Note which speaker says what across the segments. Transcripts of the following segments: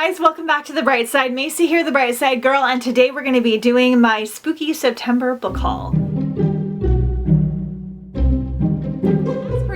Speaker 1: guys, welcome back to The Bright Side. Macy here, The Bright Side Girl, and today we're going to be doing my spooky September book haul.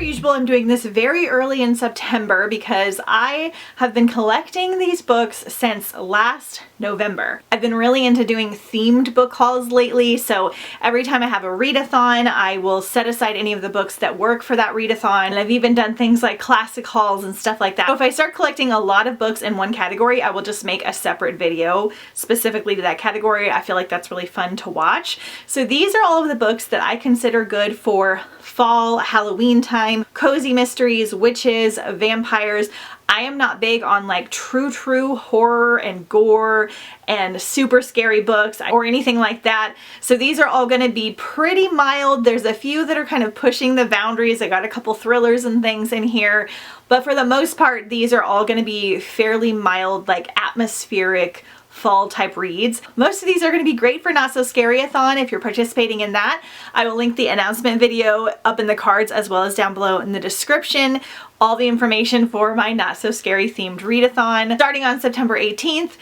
Speaker 1: Usual, I'm doing this very early in September because I have been collecting these books since last November. I've been really into doing themed book hauls lately, so every time I have a readathon, I will set aside any of the books that work for that readathon, and I've even done things like classic hauls and stuff like that. So if I start collecting a lot of books in one category, I will just make a separate video specifically to that category. I feel like that's really fun to watch. So these are all of the books that I consider good for fall, Halloween time, cozy mysteries, witches, vampires. I am not big on like true horror and gore and super scary books or anything like that. So these are all going to be pretty mild. There's a few that are kind of pushing the boundaries. I got a couple thrillers and things in here, but for the most part, these are all going to be fairly mild, like atmospheric fall type reads. Most of these are going to be great for Not So Scaryathon if you're participating in that. I will link the announcement video up in the cards as well as down below in the description. All the information for my Not So Scary themed readathon starting on September 18th.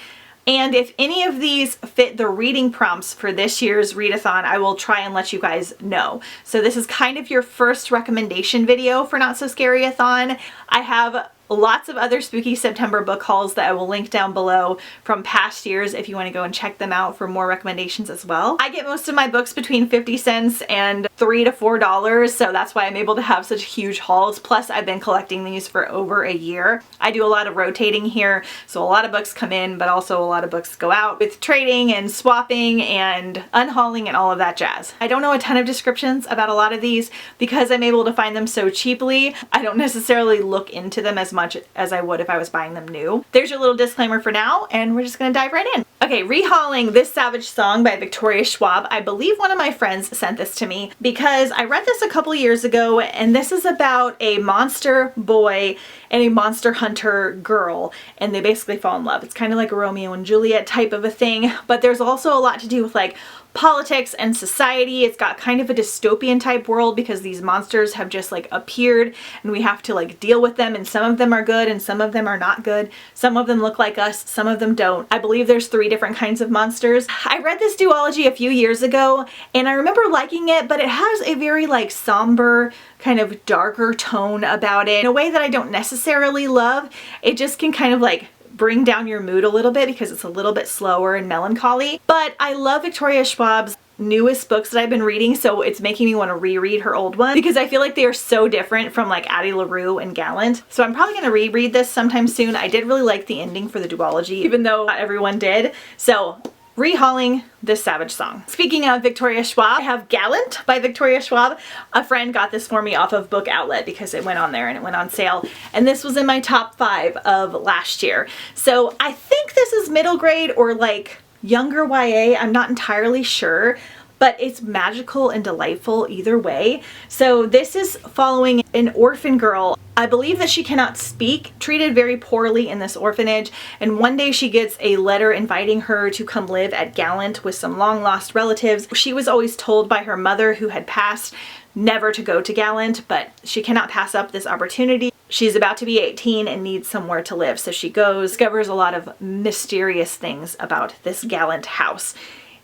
Speaker 1: And if any of these fit the reading prompts for this year's readathon, I will try and let you guys know. So this is kind of your first recommendation video for Not So Scaryathon. I have lots of other spooky September book hauls that I will link down below from past years if you want to go and check them out for more recommendations as well. I get most of my books between 50 cents and $3 to $4, so that's why I'm able to have such huge hauls. Plus, I've been collecting these for over a year. I do a lot of rotating here, so a lot of books come in, but also a lot of books go out with trading and swapping and unhauling and all of that jazz. I don't know a ton of descriptions about a lot of these because I'm able to find them so cheaply. I don't necessarily look into them as much as I would if I was buying them new. There's your little disclaimer for now, and we're just gonna dive right in. Okay, rehauling This Savage Song by Victoria Schwab. I believe one of my friends sent this to me because I read this a couple years ago, and this is about a monster boy and a monster hunter girl, and they basically fall in love. It's kind of like a Romeo and Juliet type of a thing, but there's also a lot to do with like politics and society. It's got kind of a dystopian type world because these monsters have just like appeared and we have to like deal with them, and some of them are good and some of them are not good. Some of them look like us, some of them don't. I believe there's 3 different kinds of monsters. I read this duology a few years ago and I remember liking it, but it has a very like somber kind of darker tone about it in a way that I don't necessarily love. It just can kind of like bring down your mood a little bit because it's a little bit slower and melancholy. But I love Victoria Schwab's newest books that I've been reading, so it's making me want to reread her old ones because I feel like they are so different from like Addie LaRue and Gallant. So I'm probably going to reread this sometime soon. I did really like the ending for the duology, even though not everyone did. So rehauling This Savage Song. Speaking of Victoria Schwab, I have Gallant by Victoria Schwab. A friend got this for me off of Book Outlet because it went on there and it went on sale. And this was in my top 5 of last year. So I think this is middle grade or like younger YA. I'm not entirely sure, but it's magical and delightful either way. So this is following an orphan girl. I believe that she cannot speak, treated very poorly in this orphanage, and one day she gets a letter inviting her to come live at Gallant with some long lost relatives. She was always told by her mother, who had passed, never to go to Gallant, but she cannot pass up this opportunity. She's about to be 18 and needs somewhere to live, so she goes, discovers a lot of mysterious things about this Gallant house.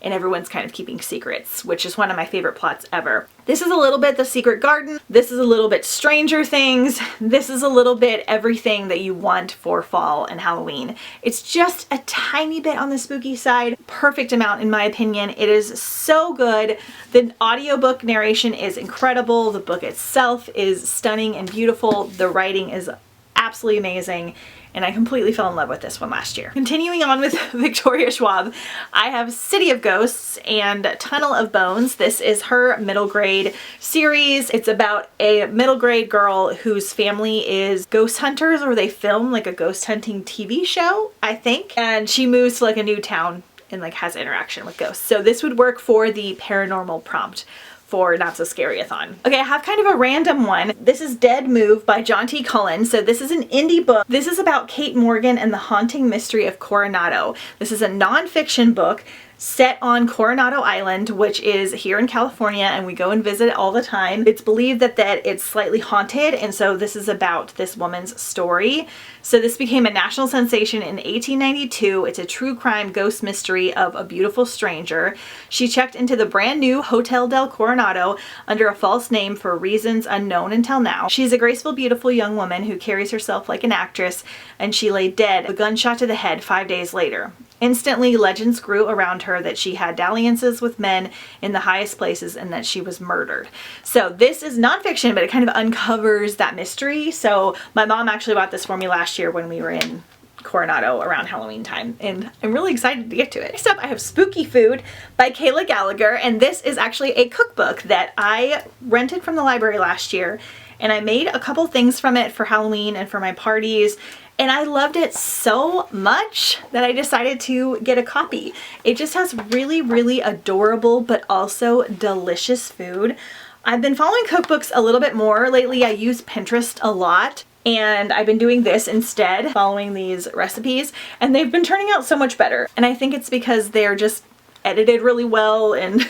Speaker 1: And everyone's kind of keeping secrets, which is one of my favorite plots ever. This is a little bit The Secret Garden. This is a little bit Stranger Things. This is a little bit everything that you want for fall and Halloween. It's just a tiny bit on the spooky side. Perfect amount in my opinion. It is so good. The audiobook narration is incredible. The book itself is stunning and beautiful. The writing is absolutely amazing. And I completely fell in love with this one last year. Continuing on with Victoria Schwab, I have City of Ghosts and Tunnel of Bones. This is her middle grade series. It's about a middle grade girl whose family is ghost hunters, or they film like a ghost hunting TV show, I think. And she moves to like a new town and like has interaction with ghosts. So this would work for the paranormal prompt for Not So Scaryathon. Okay, I have kind of a random one. This is Dead Move by John T. Cullen. So this is an indie book. This is about Kate Morgan and the haunting mystery of Coronado. This is a nonfiction book. set on Coronado Island, which is here in California, and we go and visit it all the time. It's believed that it's slightly haunted, and so this is about this woman's story. So this became a national sensation in 1892. It's a true crime ghost mystery of a beautiful stranger. She checked into the brand new Hotel del Coronado under a false name for reasons unknown until now. She's a graceful, beautiful young woman who carries herself like an actress, and she lay dead, a gunshot to the head 5 days later. Instantly, legends grew around her that she had dalliances with men in the highest places and that she was murdered. So this is nonfiction, but it kind of uncovers that mystery. So my mom actually bought this for me last year when we were in Coronado around Halloween time, and I'm really excited to get to it. Next up, I have Spooky Food by Kayla Gallagher, and this is actually a cookbook that I rented from the library last year, and I made a couple things from it for Halloween and for my parties. And I loved it so much that I decided to get a copy. It just has really, really adorable but also delicious food. I've been following cookbooks a little bit more lately. I use Pinterest a lot, and I've been doing this instead, following these recipes, and they've been turning out so much better. And I think it's because they're just edited really well and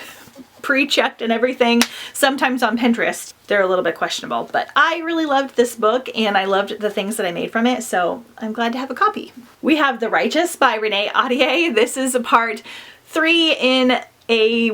Speaker 1: pre-checked and everything. Sometimes on Pinterest they're a little bit questionable, but I really loved this book and I loved the things that I made from it, so I'm glad to have a copy. We have The Righteous by Renee Ahdieh. This is part 3 in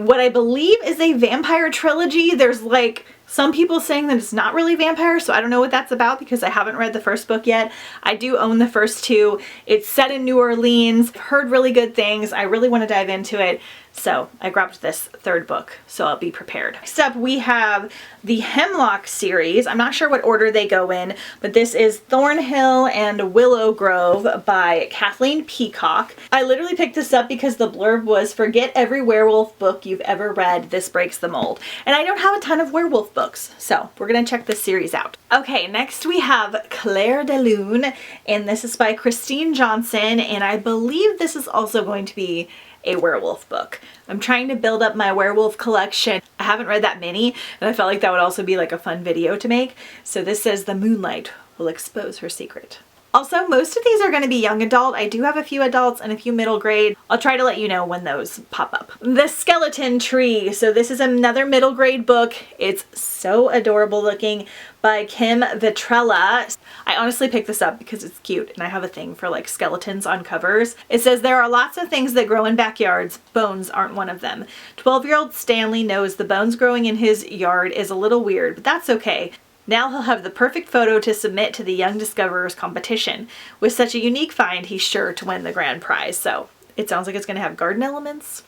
Speaker 1: what I believe is a vampire trilogy. There's like some people saying that it's not really vampire, so I don't know what that's about because I haven't read the first book yet. I do own the first 2. It's set in New Orleans. I've heard really good things. I really want to dive into it. So I grabbed this 3rd book, so I'll be prepared. Next up, we have the Hemlock series. I'm not sure what order they go in, but this is Thornhill and Willow Grove by Kathleen Peacock. I literally picked this up because the blurb was, "Forget every werewolf book you've ever read. This breaks the mold." And I don't have a ton of werewolf books, so we're gonna check this series out. Okay, next we have Clair de Lune, and this is by Christine Johnson, and I believe this is also going to be a werewolf book. I'm trying to build up my werewolf collection. I haven't read that many, and I felt like that would also be like a fun video to make. So this says the moonlight will expose her secret. Also, most of these are going to be young adult. I do have a few adults and a few middle grade. I'll try to let you know when those pop up. The Skeleton Tree. So this is another middle grade book. It's so adorable looking, by Kim Vitrella. I honestly picked this up because it's cute and I have a thing for like skeletons on covers. It says, "There are lots of things that grow in backyards. Bones aren't one of them. 12-year-old Stanley knows the bones growing in his yard is a little weird, but that's okay. Now he'll have the perfect photo to submit to the Young Discoverers competition. With such a unique find, he's sure to win the grand prize." So it sounds like it's going to have garden elements.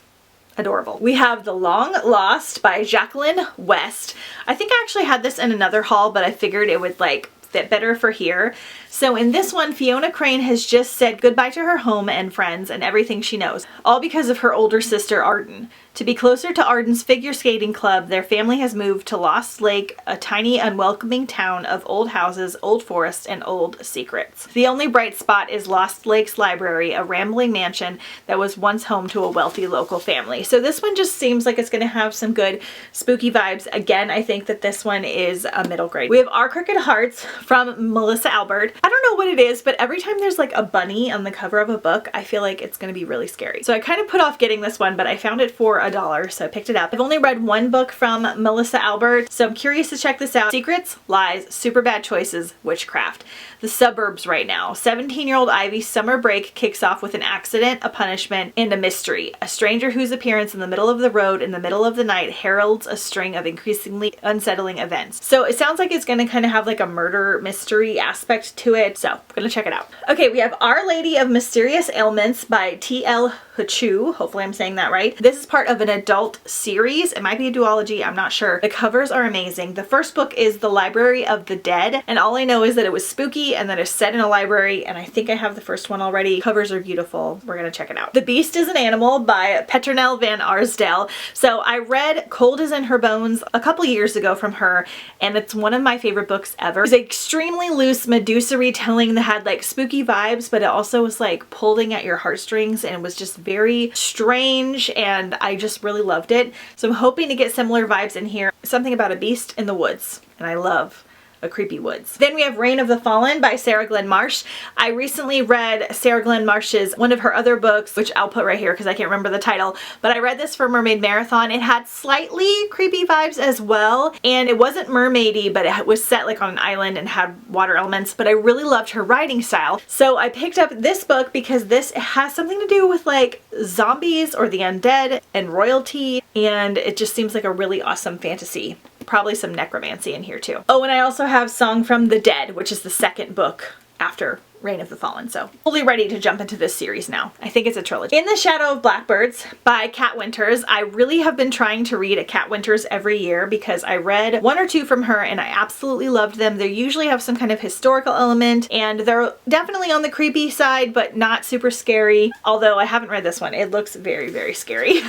Speaker 1: Adorable. We have The Long Lost by Jacqueline West. I think I actually had this in another haul, but I figured it would like fit better for here. So in this one, Fiona Crane has just said goodbye to her home and friends and everything she knows, all because of her older sister Arden. To be closer to Arden's figure skating club, their family has moved to Lost Lake, a tiny, unwelcoming town of old houses, old forests, and old secrets. The only bright spot is Lost Lake's library, a rambling mansion that was once home to a wealthy local family. So this one just seems like it's going to have some good spooky vibes. Again, I think that this one is a middle grade. We have Our Crooked Hearts from Melissa Albert. I don't know what it is, but every time there's like a bunny on the cover of a book, I feel like it's going to be really scary. So I kind of put off getting this one, but I found it for $1, so I picked it up. I've only read one book from Melissa Albert, so I'm curious to check this out. Secrets, Lies, Super Bad Choices, Witchcraft. The suburbs right now. 17-year-old Ivy's summer break kicks off with an accident, a punishment, and a mystery. A stranger whose appearance in the middle of the road in the middle of the night heralds a string of increasingly unsettling events. So it sounds like it's going to kind of have like a murder mystery aspect to it, so I'm going to check it out. Okay, we have Our Lady of Mysterious Ailments by T.L. Hachu. Hopefully I'm saying that right. This is part of an adult series. It might be a duology, I'm not sure. The covers are amazing. The first book is The Library of the Dead, and all I know is that it was spooky and that it's set in a library, and I think I have the first one already. Covers are beautiful. We're gonna check it out. The Beast is an Animal by Petronelle van Arsdale. So I read Cold is in Her Bones a couple years ago from her, and it's one of my favorite books ever. It's an extremely loose Medusa retelling that had like spooky vibes, but it also was like pulling at your heartstrings, and it was just very strange, and I just really loved it. So I'm hoping to get similar vibes in here. Something about a beast in the woods, and I love a creepy woods. Then we have Reign of the Fallen by Sarah Glenn Marsh. I recently read Sarah Glenn Marsh's, one of her other books, which I'll put right here because I can't remember the title, but I read this for Mermaid Marathon. It had slightly creepy vibes as well, and it wasn't mermaidy, but it was set like on an island and had water elements, but I really loved her writing style. So I picked up this book because this has something to do with like zombies or the undead and royalty, and it just seems like a really awesome fantasy. Probably some necromancy in here too. Oh, and I also have Song from the Dead, which is the second book after Reign of the Fallen, so fully ready to jump into this series now. I think it's a trilogy. In the Shadow of Blackbirds by Kat Winters. I really have been trying to read a Kat Winters every year because I read one or two from her and I absolutely loved them. They usually have some kind of historical element and they're definitely on the creepy side, but not super scary. Although I haven't read this one. It looks very, very scary.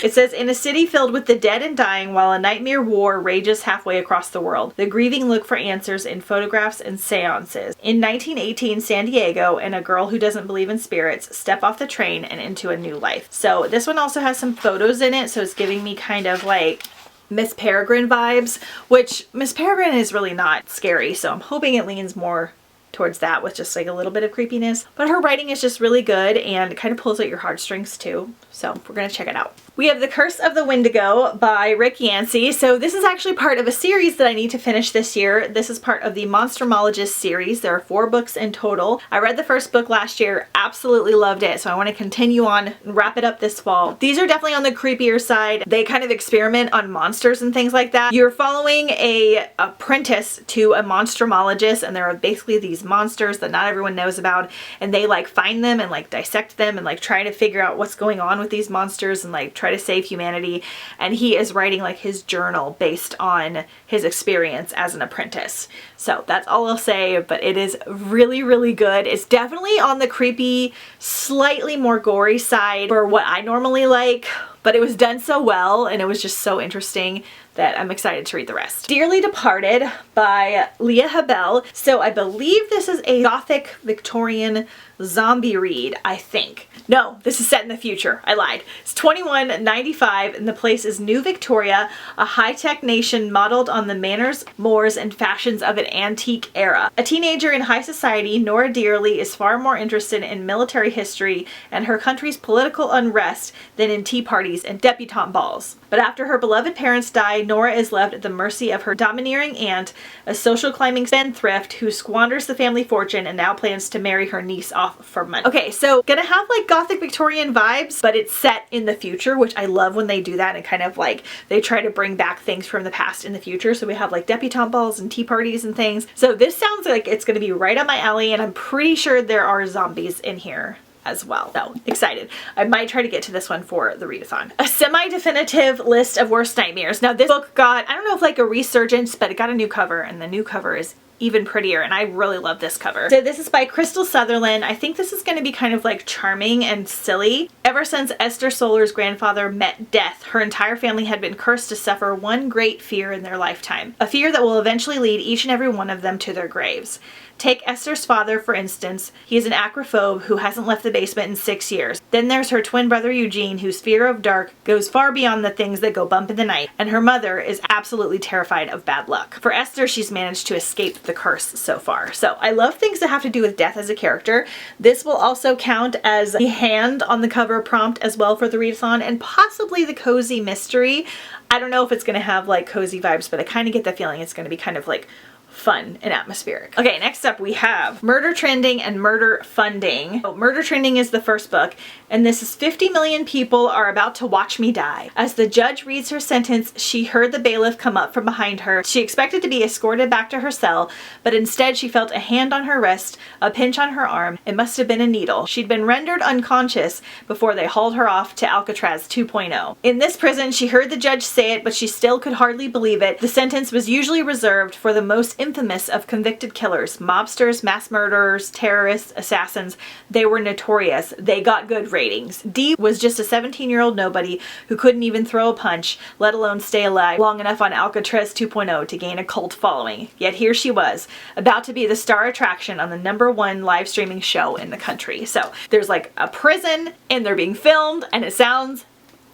Speaker 1: It says, in a city filled with the dead and dying while a nightmare war rages halfway across the world, the grieving look for answers in photographs and seances. In 1918, San Diego and a girl who doesn't believe in spirits step off the train and into a new life. So this one also has some photos in it, so it's giving me kind of like Miss Peregrine vibes, which Miss Peregrine is really not scary, so I'm hoping it leans more towards that with just like a little bit of creepiness. But her writing is just really good and it kind of pulls at your heartstrings too. So we're gonna check it out. We have The Curse of the Windigo by Rick Yancey. So this is actually part of a series that I need to finish this year. This is part of the Monstermologist series. There are 4 books in total. I read the first book last year, absolutely loved it. So I want to continue on and wrap it up this fall. These are definitely on the creepier side. They kind of experiment on monsters and things like that. You're following a apprentice to a monstermologist, and there are basically these monsters that not everyone knows about, and they like find them and like dissect them and like try to figure out what's going on with these monsters and like try to save humanity. And he is writing like his journal based on his experience as an apprentice. So that's all I'll say, but it is really, really good. It's definitely on the creepy, slightly more gory side for what I normally like, but it was done so well and it was just so interesting that I'm excited to read the rest. Dearly Departed by Leah Habel. So I believe this is a Gothic Victorian zombie read, I think. No, this is set in the future. I lied. It's 2195 and the place is New Victoria, a high-tech nation modeled on the manners, mores, and fashions of an antique era. A teenager in high society, Nora Dearly is far more interested in military history and her country's political unrest than in tea parties and debutante balls. But after her beloved parents die, Nora is left at the mercy of her domineering aunt, a social climbing spendthrift who squanders the family fortune and now plans to marry her niece off for money. Okay, so gonna have like Gothic Victorian vibes, but it's set in the future, which I love when they do that and kind of like they try to bring back things from the past in the future. So we have like debutante balls and tea parties and things. So this sounds like it's gonna be right up my alley, and I'm pretty sure there are zombies in here as well. So excited. I might try to get to this one for the readathon. A semi-definitive list of worst nightmares. Now this book got, I don't know if like a resurgence, but it got a new cover, and the new cover is even prettier, and I really love this cover. So this is by Crystal Sutherland. I think this is going to be kind of like charming and silly. Ever since Esther Solar's grandfather met death, her entire family had been cursed to suffer one great fear in their lifetime. A fear that will eventually lead each and every one of them to their graves. Take Esther's father, for instance. He is an acrophobe who hasn't left the basement in 6 years. Then there's her twin brother Eugene, whose fear of dark goes far beyond the things that go bump in the night. And her mother is absolutely terrified of bad luck. For Esther, she's managed to escape the curse so far. So I love things that have to do with death as a character. This will also count as the hand on the cover prompt as well for the readathon, and possibly the cozy mystery. I don't know if it's going to have like cozy vibes, but I kind of get the feeling it's going to be kind of like fun and atmospheric. Okay, next up we have Murder Trending and Murder Funding. Oh, Murder Trending is the first book, and this is 50 million people are about to watch me die. As the judge reads her sentence, she heard the bailiff come up from behind her. She expected to be escorted back to her cell, but instead she felt a hand on her wrist, a pinch on her arm. It must have been a needle. She'd been rendered unconscious before they hauled her off to Alcatraz 2.0. In this prison, she heard the judge say it, but she still could hardly believe it. The sentence was usually reserved for the most infamous of convicted killers, mobsters, mass murderers, terrorists, assassins. They were notorious. They got good ratings. Dee was just a 17-year-old nobody who couldn't even throw a punch, let alone stay alive long enough on Alcatraz 2.0 to gain a cult following. Yet here she was, about to be the star attraction on the #1 live streaming show in the country. So there's like a prison and they're being filmed, and it sounds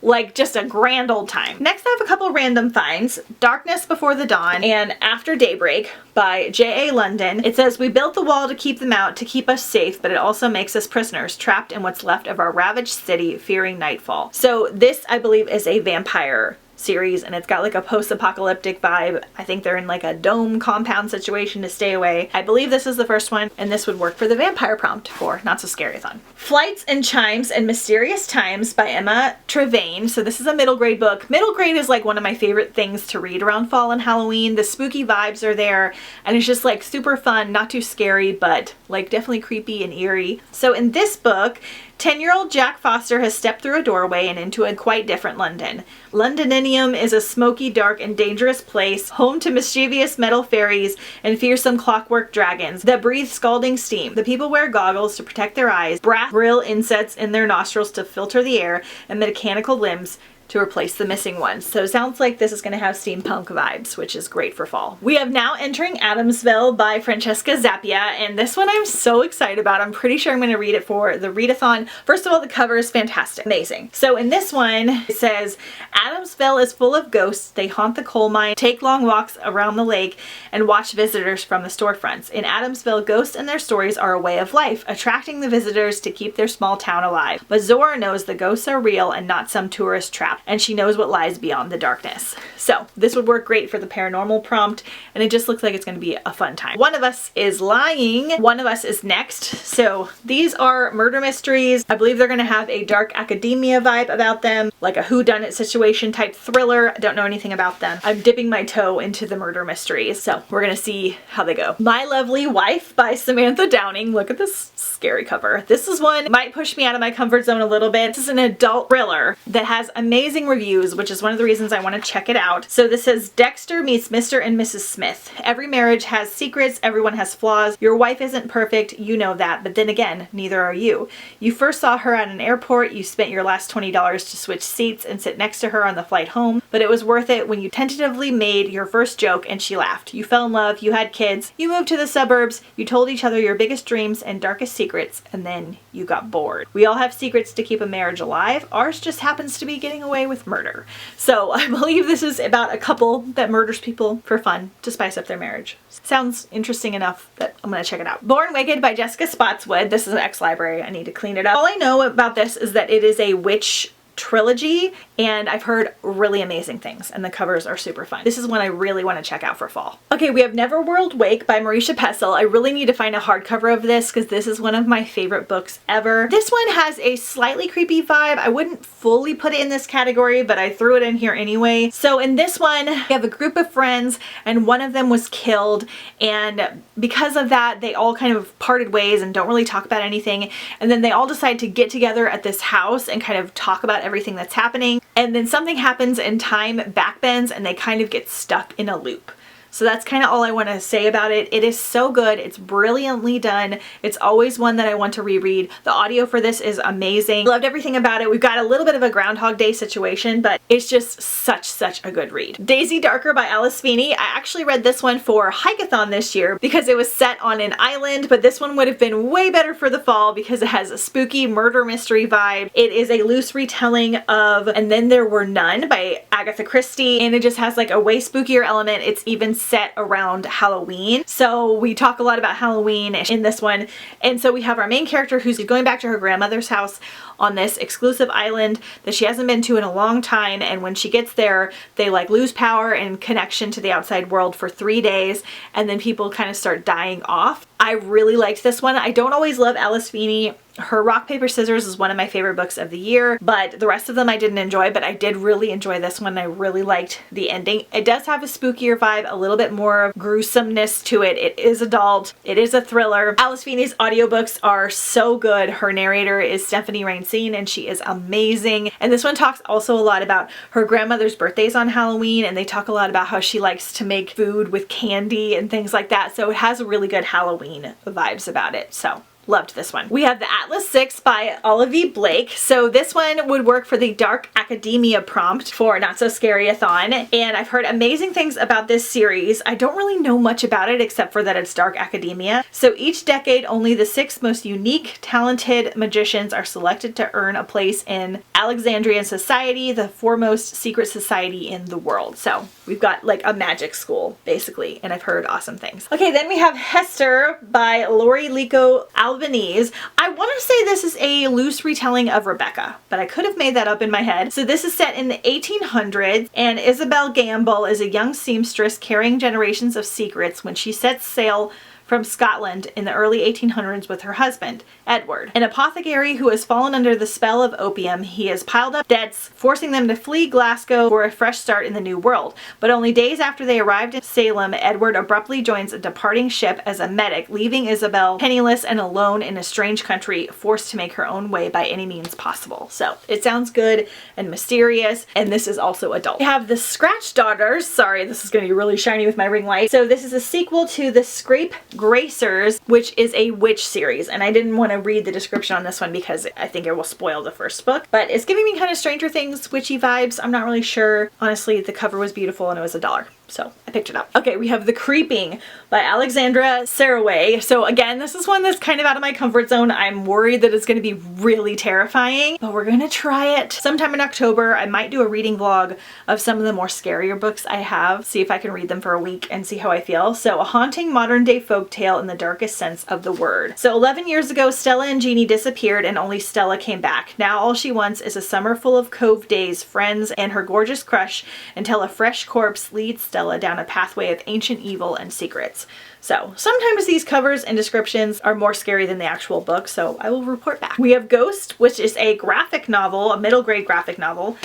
Speaker 1: like just a grand old time. Next I have a couple random finds. Darkness Before the Dawn and After Daybreak by J.A. London. It says, we built the wall to keep them out, to keep us safe, but it also makes us prisoners, trapped in what's left of our ravaged city, fearing nightfall. So this, I believe, is a vampire series, and it's got like a post-apocalyptic vibe. I think they're in like a dome compound situation to stay away. I believe this is the first one, and this would work for the vampire prompt for Not So Scaryathon. Flights and Chimes and Mysterious Times by Emma Trevane. So this is a middle grade book. Middle grade is like one of my favorite things to read around fall and Halloween. The spooky vibes are there, and it's just like super fun, not too scary, but like definitely creepy and eerie. So in this book, 10-year-old Jack Foster has stepped through a doorway and into a quite different London. Londoninium is a smoky, dark, and dangerous place, home to mischievous metal fairies and fearsome clockwork dragons that breathe scalding steam. The people wear goggles to protect their eyes, brass grill insets in their nostrils to filter the air, and mechanical limbs to replace the missing ones. So it sounds like this is going to have steampunk vibes, which is great for fall. We have Now Entering Adamsville by Francesca Zappia, and this one I'm so excited about. I'm pretty sure I'm going to read it for the readathon. First of all, the cover is fantastic. Amazing. So in this one, it says, Adamsville is full of ghosts. They haunt the coal mine, take long walks around the lake, and watch visitors from the storefronts. In Adamsville, ghosts and their stories are a way of life, attracting the visitors to keep their small town alive. But Zora knows the ghosts are real and not some tourist trap, and she knows what lies beyond the darkness. So this would work great for the paranormal prompt, and it just looks like it's going to be a fun time. One of Us is Lying. One of Us is next. So these are murder mysteries. I believe they're going to have a dark academia vibe about them, like a whodunit situation type thriller. I don't know anything about them. I'm dipping my toe into the murder mysteries, so we're going to see how they go. My Lovely Wife by Samantha Downing. Look at this scary cover. This is one that might push me out of my comfort zone a little bit. This is an adult thriller that has amazing reviews, which is one of the reasons I want to check it out. So this says, Dexter meets Mr. and Mrs. Smith. Every marriage has secrets, everyone has flaws. Your wife isn't perfect, you know that, but then again, neither are you. You first saw her at an airport, you spent your last $20 to switch seats and sit next to her on the flight home, but it was worth it when you tentatively made your first joke and she laughed. You fell in love, you had kids, you moved to the suburbs, you told each other your biggest dreams and darkest secrets, and then you got bored. We all have secrets to keep a marriage alive. Ours just happens to be getting away with murder. So I believe this is about a couple that murders people for fun to spice up their marriage. Sounds interesting enough that I'm gonna check it out. Born Wicked by Jessica Spotswood. This is an ex-library. I need to clean it up. All I know about this is that it is a witch trilogy, and I've heard really amazing things, and the covers are super fun. This is one I really want to check out for fall. Okay, we have Neverworld Wake by Marisha Pessel. I really need to find a hardcover of this because this is one of my favorite books ever. This one has a slightly creepy vibe. I wouldn't fully put it in this category, but I threw it in here anyway. So in this one, we have a group of friends, and one of them was killed, and because of that, they all kind of parted ways and don't really talk about anything, and then they all decide to get together at this house and kind of talk about everything that's happening, and then something happens and time backbends and they kind of get stuck in a loop. So that's kind of all I want to say about it. It is so good. It's brilliantly done. It's always one that I want to reread. The audio for this is amazing. Loved everything about it. We've got a little bit of a Groundhog Day situation, but it's just such a good read. Daisy Darker by Alice Feeney. I actually read this one for Hikeathon this year because it was set on an island, but this one would have been way better for the fall because it has a spooky murder mystery vibe. It is a loose retelling of And Then There Were None by Agatha Christie, and it just has like a way spookier element. It's even set around Halloween. So we talk a lot about Halloween in this one. And so we have our main character who's going back to her grandmother's house on this exclusive island that she hasn't been to in a long time. And when she gets there, they like lose power and connection to the outside world for 3 days. And then people kind of start dying off. I really liked this one. I don't always love Alice Feeney. Her Rock, Paper, Scissors is one of my favorite books of the year, but the rest of them I didn't enjoy, but I did really enjoy this one. I really liked the ending. It does have a spookier vibe, a little bit more gruesomeness to it. It is adult. It is a thriller. Alice Feeney's audiobooks are so good. Her narrator is Stephanie Rainsine, and she is amazing. And this one talks also a lot about her grandmother's birthdays on Halloween, and they talk a lot about how she likes to make food with candy and things like that. So it has really good Halloween vibes about it. So Loved this one. We have The Atlas 6 by Olivia Blake. So this one would work for the Dark Academia prompt for Not So Scaryathon, and I've heard amazing things about this series. I don't really know much about it except for that it's Dark Academia. So each decade, only the 6 most unique, talented magicians are selected to earn a place in Alexandrian society, the foremost secret society in the world. So we've got like a magic school, basically, and I've heard awesome things. Okay, then we have Hester by Lori Lico Albanese. I want to say this is a loose retelling of Rebecca, but I could have made that up in my head. So this is set in the 1800s, and Isabel Gamble is a young seamstress carrying generations of secrets when she sets sail from Scotland in the early 1800s with her husband, Edward, an apothecary who has fallen under the spell of opium. He has piled up debts, forcing them to flee Glasgow for a fresh start in the New World. But only days after they arrived in Salem, Edward abruptly joins a departing ship as a medic, leaving Isabel penniless and alone in a strange country, forced to make her own way by any means possible. So it sounds good and mysterious, and this is also adult. We have The Scratch Daughters. Sorry, this is going to be really shiny with my ring light. So this is a sequel to The Scrape Gracers, which is a witch series, and I didn't want to read the description on this one because I think it will spoil the first book, but it's giving me kind of Stranger Things witchy vibes. I'm not really sure. Honestly, the cover was beautiful and it was $1. So I picked it up. Okay, we have The Creeping by Alexandra Saraway. So again, this is one that's kind of out of my comfort zone. I'm worried that it's going to be really terrifying, but we're going to try it. Sometime in October, I might do a reading vlog of some of the more scarier books I have, see if I can read them for a week and see how I feel. So a haunting modern day folktale in the darkest sense of the word. So 11 years ago, Stella and Jeannie disappeared and only Stella came back. Now all she wants is a summer full of cove days, friends, and her gorgeous crush until a fresh corpse leads Stella down a pathway of ancient evil and secrets. So sometimes these covers and descriptions are more scary than the actual book, so I will report back. We have Ghost, which is a graphic novel, a middle grade graphic novel.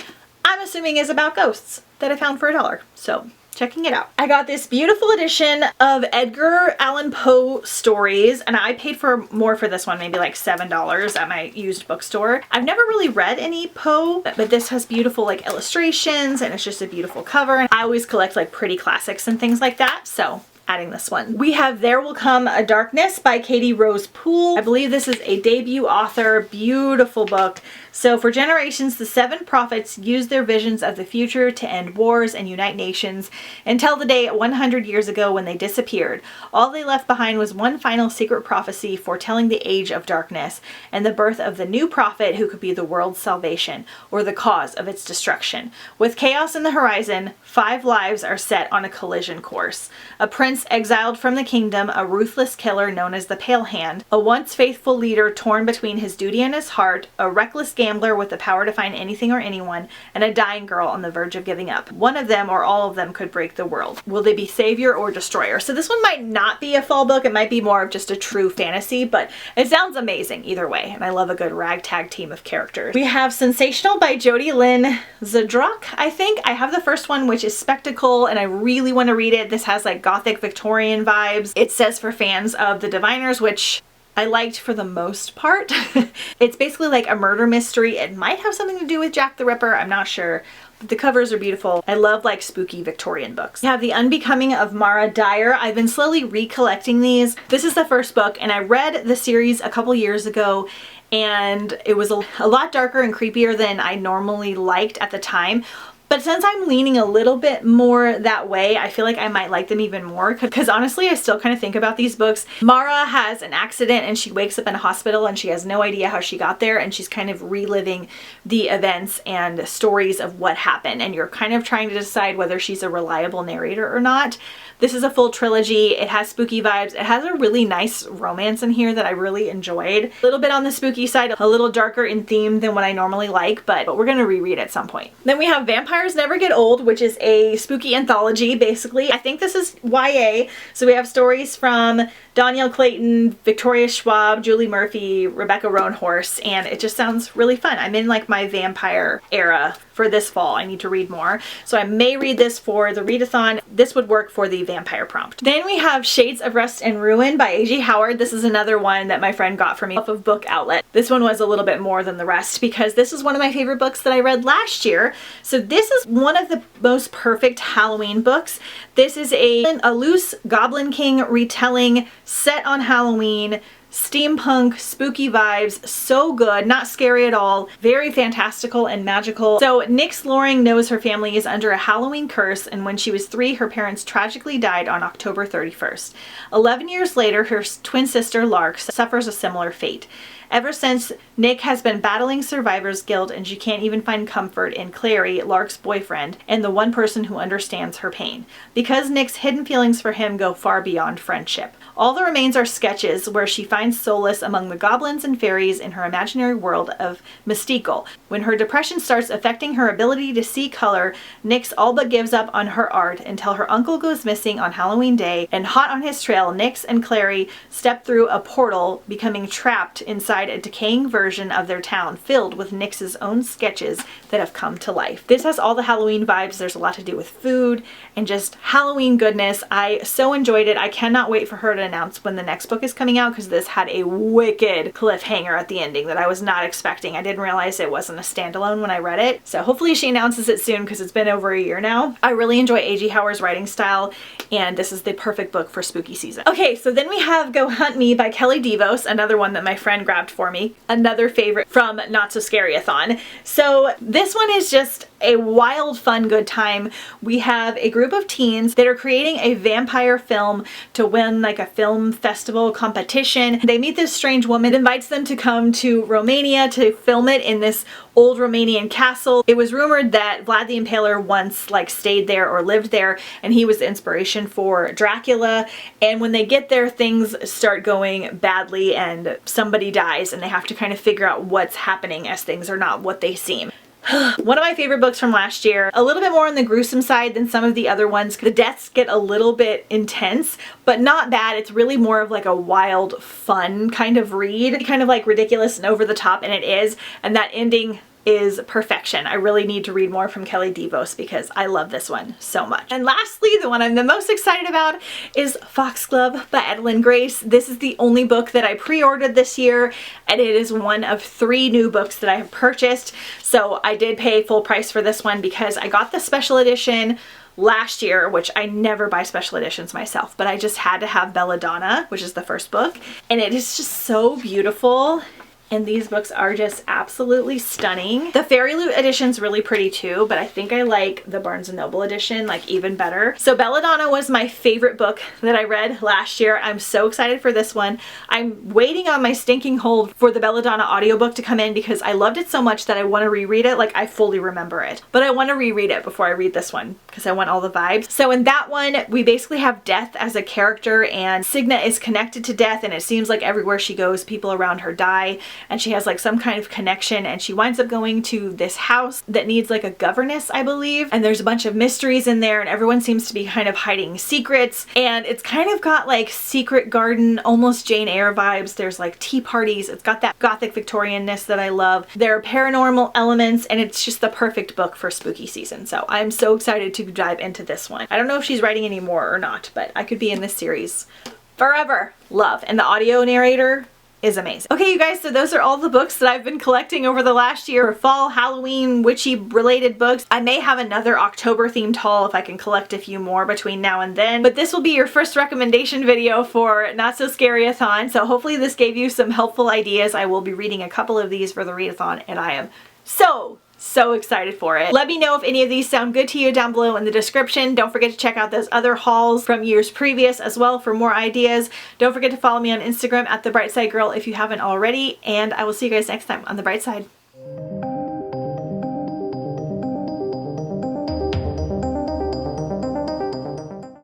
Speaker 1: I'm assuming is about ghosts that I found for $1. So checking it out. I got this beautiful edition of Edgar Allan Poe Stories, and I paid for more for this one, maybe like $7 at my used bookstore. I've never really read any Poe, but this has beautiful like illustrations and it's just a beautiful cover. And I always collect like pretty classics and things like that, so adding this one. We have There Will Come a Darkness by Katie Rose Poole. I believe this is a debut author, beautiful book. So for generations, the 7 prophets used their visions of the future to end wars and unite nations until the day 100 years ago when they disappeared. All they left behind was one final secret prophecy foretelling the age of darkness and the birth of the new prophet who could be the world's salvation or the cause of its destruction. With chaos in the horizon, 5 lives are set on a collision course. A prince exiled from the kingdom, a ruthless killer known as the Pale Hand, a once faithful leader torn between his duty and his heart, a reckless gambler with the power to find anything or anyone, and a dying girl on the verge of giving up. One of them or all of them could break the world. Will they be savior or destroyer? So this one might not be a fall book. It might be more of just a true fantasy, but it sounds amazing either way, and I love a good ragtag team of characters. We have Sensational by Jody Lynn Zadrock, I think. I have the first one, which is Spectacle, and I really want to read it. This has like gothic Victorian vibes. It says for fans of the Diviners, which I liked for the most part. It's basically like a murder mystery. It might have something to do with Jack the Ripper, I'm not sure. But the covers are beautiful. I love like spooky Victorian books. We have The Unbecoming of Mara Dyer. I've been slowly recollecting these. This is the first book, and I read the series a couple years ago, and it was a lot darker and creepier than I normally liked at the time. But since I'm leaning a little bit more that way, I feel like I might like them even more, because honestly, I still kind of think about these books. Mara has an accident and she wakes up in a hospital and she has no idea how she got there, and she's kind of reliving the events and stories of what happened, and you're kind of trying to decide whether she's a reliable narrator or not. This is a full trilogy. It has spooky vibes. It has a really nice romance in here that I really enjoyed. A little bit on the spooky side, a little darker in theme than what I normally like, but we're gonna reread at some point. Then we have Vampires Never Get Old, which is a spooky anthology, basically. I think this is YA, so we have stories from Danielle Clayton, Victoria Schwab, Julie Murphy, Rebecca Roanhorse, and it just sounds really fun. I'm in like my vampire era for this fall. I need to read more, so I may read this for the readathon. This would work for the vampire prompt. Then we have Shades of Rust and Ruin by A.G. Howard. This is another one that my friend got for me off of Book Outlet. This one was a little bit more than the rest because this is one of my favorite books that I read last year. So this is one of the most perfect Halloween books. This is a loose Goblin King retelling set on Halloween, steampunk, spooky vibes, so good, not scary at all, very fantastical and magical. So Nyx Loring knows her family is under a Halloween curse, and when she was 3, her parents tragically died on October 31st. 11 years later, her twin sister Lark suffers a similar fate. Ever since, Nick has been battling survivor's guilt, and she can't even find comfort in Clary, Lark's boyfriend, and the one person who understands her pain, because Nick's hidden feelings for him go far beyond friendship. All that remains are sketches where she finds solace among the goblins and fairies in her imaginary world of Mystical. When her depression starts affecting her ability to see color, Nyx all but gives up on her art until her uncle goes missing on Halloween Day, and hot on his trail, Nyx and Clary step through a portal, becoming trapped inside a decaying version of their town filled with Nyx's own sketches that have come to life. This has all the Halloween vibes. There's a lot to do with food and just Halloween goodness. I so enjoyed it. I cannot wait for her to announce when the next book is coming out, because this had a wicked cliffhanger at the ending that I was not expecting. I didn't realize it wasn't a standalone when I read it. So hopefully she announces it soon, because it's been over a year now. I really enjoy A.G. Howar's writing style, and this is the perfect book for spooky season. Okay, so then we have Go Hunt Me by Kelly DeVos, another one that my friend grabbed for me. Another favorite from Not So Scaryathon. So this one is just a wild, fun, good time. We have a group of teens that are creating a vampire film to win like a film festival competition. They meet this strange woman, invites them to come to Romania to film it in this old Romanian castle. It was rumored that Vlad the Impaler once like stayed there or lived there, and he was the inspiration for Dracula. And when they get there, things start going badly and somebody dies, and they have to kind of figure out what's happening, as things are not what they seem. One of my favorite books from last year, a little bit more on the gruesome side than some of the other ones. The deaths get a little bit intense, but not bad. It's really more of like a wild, fun kind of read, kind of like ridiculous and over the top, and it is. And that ending is perfection. I really need to read more from Kelly DeVos because I love this one so much. And lastly, the one I'm the most excited about is Foxglove by Edelyn Grace. This is the only book that I pre-ordered this year, and it is one of 3 new books that I have purchased. So I did pay full price for this one because I got the special edition last year, which I never buy special editions myself, but I just had to have Belladonna, which is the first book, and it is just so beautiful. And these books are just absolutely stunning. The Fairy Loot edition's really pretty too, but I think I like the Barnes & Noble edition like even better. So Belladonna was my favorite book that I read last year. I'm so excited for this one. I'm waiting on my stinking hold for the Belladonna audiobook to come in because I loved it so much that I want to reread it. Like, I fully remember it, but I want to reread it before I read this one because I want all the vibes. So in that one, we basically have Death as a character, and Signa is connected to Death, and it seems like everywhere she goes, people around her die, and she has like some kind of connection, and she winds up going to this house that needs like a governess, I believe, and there's a bunch of mysteries in there, and everyone seems to be kind of hiding secrets, and it's kind of got like Secret Garden, almost Jane Eyre vibes. There's like tea parties. It's got that gothic Victorianness that I love. There are paranormal elements, and it's just the perfect book for spooky season. So I'm so excited to dive into this one. I don't know if she's writing any more or not, but I could be in this series forever. Love. And the audio narrator is amazing. Okay, you guys, so those are all the books that I've been collecting over the last year for fall, Halloween, witchy related books. I may have another October themed haul if I can collect a few more between now and then, but this will be your first recommendation video for Not So Scaryathon, so hopefully this gave you some helpful ideas. I will be reading a couple of these for the readathon, and I am so excited for it. Let me know if any of these sound good to you down below in the description. Don't forget to check out those other hauls from years previous as well for more ideas. Don't forget to follow me on Instagram at The Bright Side Girl if you haven't already, and I will see you guys next time on The Bright Side.